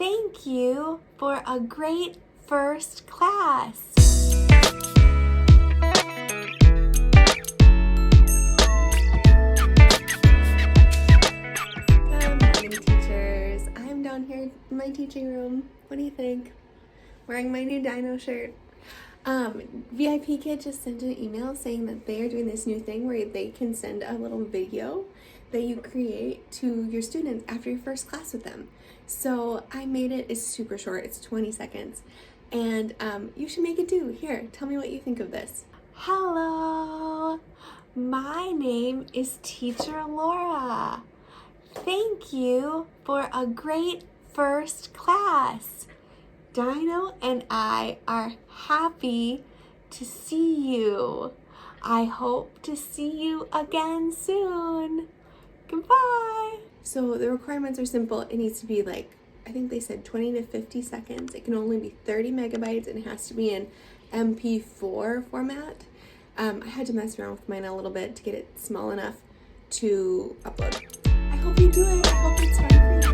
Thank you for a great first class. Good morning, teachers. I'm down here in my teaching room. What do you think? Wearing my new dino shirt. VIPKID just sent an email saying that they are doing this new thing where they can send a little video that you create to your students after your first class with them. So I made it. It's super short. It's 20 seconds. And you should make it too. Here, tell me what you think of this. Hello, my name is Teacher Laura. Thank you for a great first class. Dino and I are happy to see you. I hope to see you again soon. Goodbye. So the requirements are simple. It needs to be like, I think they said 20 to 50 seconds. It can only be 30 megabytes and it has to be in MP4 format. I had to mess around with mine a little bit to get it small enough to upload. I hope you do it. I hope it's fun for you.